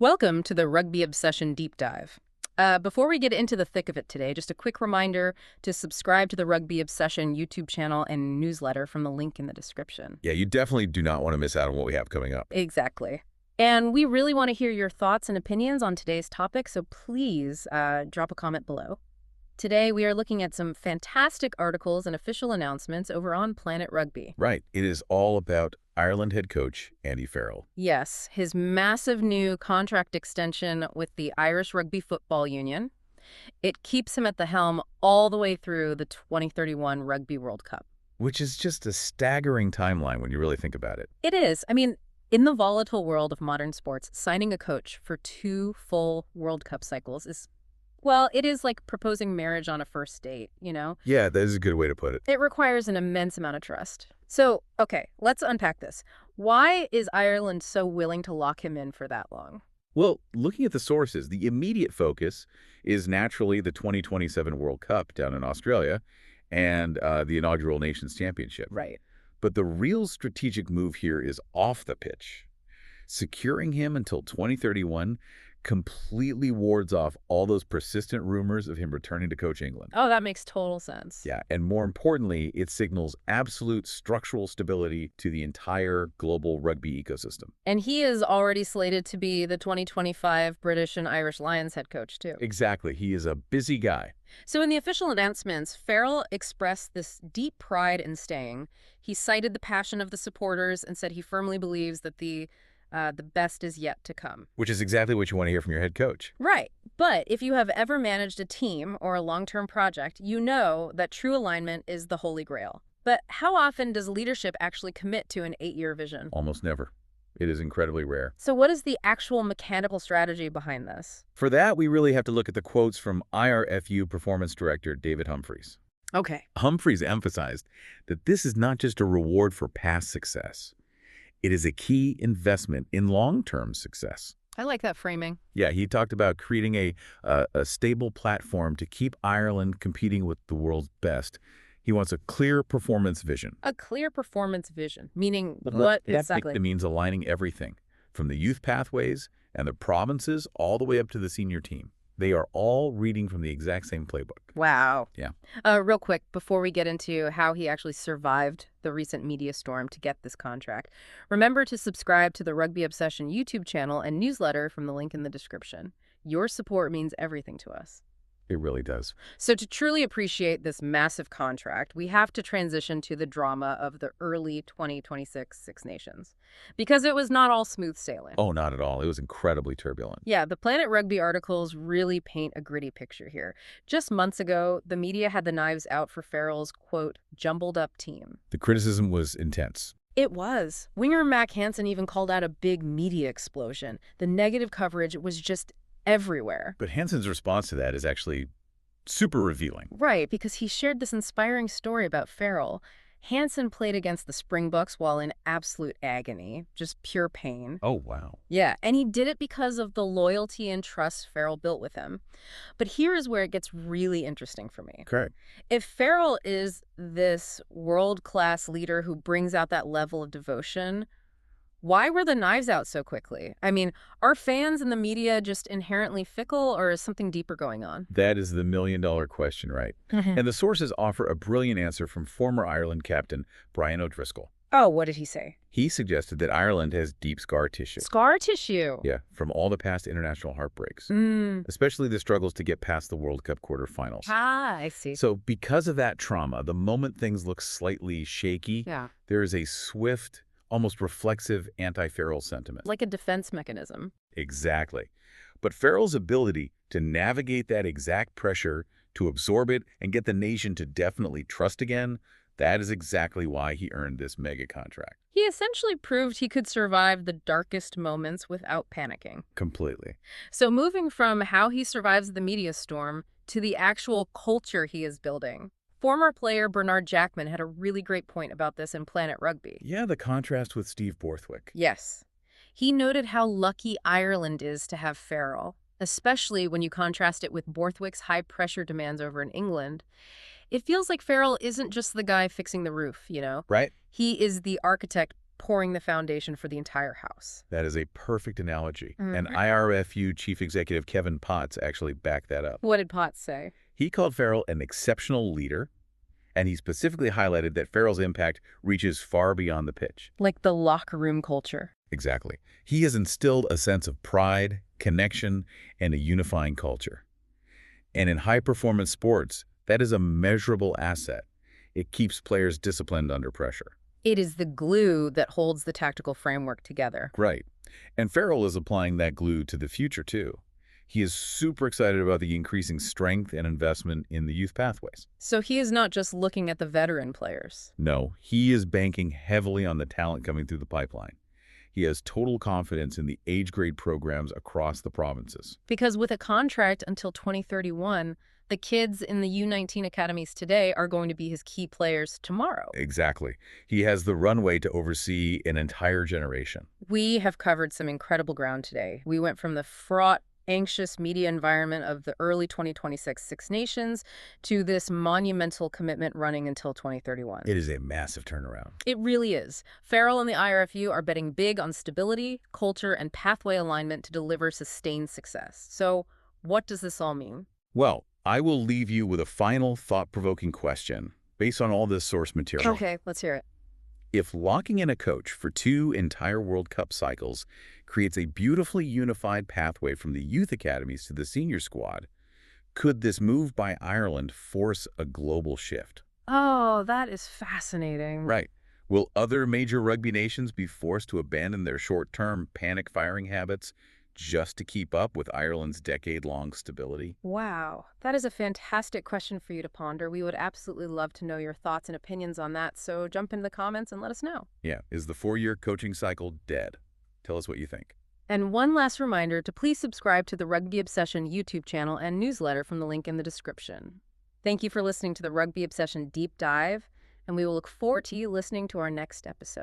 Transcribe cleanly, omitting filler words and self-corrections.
Welcome to the Rugby Obsession Deep Dive. Before we get into the thick of it today, just a quick reminder to subscribe to the Rugby Obsession YouTube channel and newsletter from the link in the description. Yeah, you definitely do not want to miss out on what we have coming up. Exactly. And we really want to hear your thoughts and opinions on today's topic, so please drop a comment below. Today, we are looking at some fantastic articles and official announcements over on Planet Rugby. Right. It is all about Ireland head coach Andy Farrell. Yes, his massive new contract extension with the Irish Rugby Football Union. It keeps him at the helm all the way through the 2031 Rugby World Cup. Which is just a staggering timeline when you really think about it. It is. I mean, in the volatile world of modern sports, signing a coach for 2 full World Cup cycles is, well, it is like proposing marriage on a first date, you know? Yeah, that is a good way to put it. It requires an immense amount of trust. So, okay, let's unpack this. Why is Ireland so willing to lock him in for that long? Well, looking at the sources, the immediate focus is naturally the 2027 World Cup down in Australia and the inaugural Nations Championship. Right. But the real strategic move here is off the pitch. Securing him until 2031 completely wards off all those persistent rumors of him returning to coach England. Oh, that makes total sense. Yeah, and more importantly, it signals absolute structural stability to the entire global rugby ecosystem. And he is already slated to be the 2025 British and Irish Lions head coach, too. Exactly. He is a busy guy. So in the official announcements, Farrell expressed this deep pride in staying. He cited the passion of the supporters and said he firmly believes that the best is yet to come. Which is exactly what you want to hear from your head coach. Right. But if you have ever managed a team or a long-term project, you know that true alignment is the holy grail. But how often does leadership actually commit to an 8-year vision? Almost never. It is incredibly rare. So what is the actual mechanical strategy behind this? For that, we really have to look at the quotes from IRFU performance director David Humphreys. Okay. Humphreys emphasized that this is not just a reward for past success. It is a key investment in long-term success. I like that framing. Yeah, he talked about creating a stable platform to keep Ireland competing with the world's best. He wants a clear performance vision. A clear performance vision, meaning what exactly? It means aligning everything, from the youth pathways and the provinces all the way up to the senior team. They are all reading from the exact same playbook. Wow. Yeah. Real quick, before we get into how he actually survived the recent media storm to get this contract, remember to subscribe to the Rugby Obsession YouTube channel and newsletter from the link in the description. Your support means everything to us. It really does. So to truly appreciate this massive contract, we have to transition to the drama of the early 2026 Six Nations, because it was not all smooth sailing. Oh, not at all. It was incredibly turbulent. Yeah, the Planet Rugby articles really paint a gritty picture here. Just months ago, the media had the knives out for Farrell's, quote, jumbled up team. The criticism was intense. It was. Winger Mac Hansen even called out a big media explosion. The negative coverage was just everywhere. But Hansen's response to that is actually super revealing. Right, because he shared this inspiring story about Farrell. Hansen played against the Springboks while in absolute agony, just pure pain. Oh, wow. Yeah, and he did it because of the loyalty and trust Farrell built with him. But here is where it gets really interesting for me. Correct. If Farrell is this world-class leader who brings out that level of devotion, why were the knives out so quickly? I mean, are fans and the media just inherently fickle, or is something deeper going on? That is the million-dollar question, right? And the sources offer a brilliant answer from former Ireland captain Brian O'Driscoll. Oh, what did he say? He suggested that Ireland has deep scar tissue. Scar tissue? Yeah, from all the past international heartbreaks, especially the struggles to get past the World Cup quarterfinals. Ah, I see. So because of that trauma, the moment things look slightly shaky, there is a swift, almost reflexive anti-Farrell sentiment. Like a defense mechanism. Exactly. But Farrell's ability to navigate that exact pressure, to absorb it, and get the nation to definitely trust again, that is exactly why he earned this mega contract. He essentially proved he could survive the darkest moments without panicking. Completely. So moving from how he survives the media storm to the actual culture he is building. Former player Bernard Jackman had a really great point about this in Planet Rugby. Yeah, the contrast with Steve Borthwick. Yes. He noted how lucky Ireland is to have Farrell, especially when you contrast it with Borthwick's high-pressure demands over in England. It feels like Farrell isn't just the guy fixing the roof, you know? Right. He is the architect pouring the foundation for the entire house. That is a perfect analogy. And Mhm. IRFU Chief Executive Kevin Potts actually backed that up. What did Potts say? He called Farrell an exceptional leader, and he specifically highlighted that Farrell's impact reaches far beyond the pitch. Like the locker room culture. Exactly. He has instilled a sense of pride, connection, and a unifying culture. And in high-performance sports, that is a measurable asset. It keeps players disciplined under pressure. It is the glue that holds the tactical framework together. Right. And Farrell is applying that glue to the future, too. He is super excited about the increasing strength and investment in the youth pathways. So he is not just looking at the veteran players. No, he is banking heavily on the talent coming through the pipeline. He has total confidence in the age grade programs across the provinces. Because with a contract until 2031, the kids in the U19 academies today are going to be his key players tomorrow. Exactly. He has the runway to oversee an entire generation. We have covered some incredible ground today. We went from the fraught, anxious media environment of the early 2026 Six Nations to this monumental commitment running until 2031. It is a massive turnaround. It really is. Farrell and the IRFU are betting big on stability, culture, and pathway alignment to deliver sustained success. So what does this all mean? Well, I will leave you with a final thought-provoking question based on all this source material. Okay, let's hear it. If locking in a coach for 2 entire World Cup cycles creates a beautifully unified pathway from the youth academies to the senior squad, could this move by Ireland force a global shift? Oh, that is fascinating. Right. Will other major rugby nations be forced to abandon their short-term panic-firing habits just to keep up with Ireland's decade-long stability? Wow, that is a fantastic question for you to ponder. We would absolutely love to know your thoughts and opinions on that, so jump into the comments and let us know. Yeah, is the 4-year coaching cycle dead? Tell us what you think. And one last reminder to please subscribe to the Rugby Obsession YouTube channel and newsletter from the link in the description. Thank you for listening to the Rugby Obsession Deep Dive, and we will look forward to you listening to our next episode.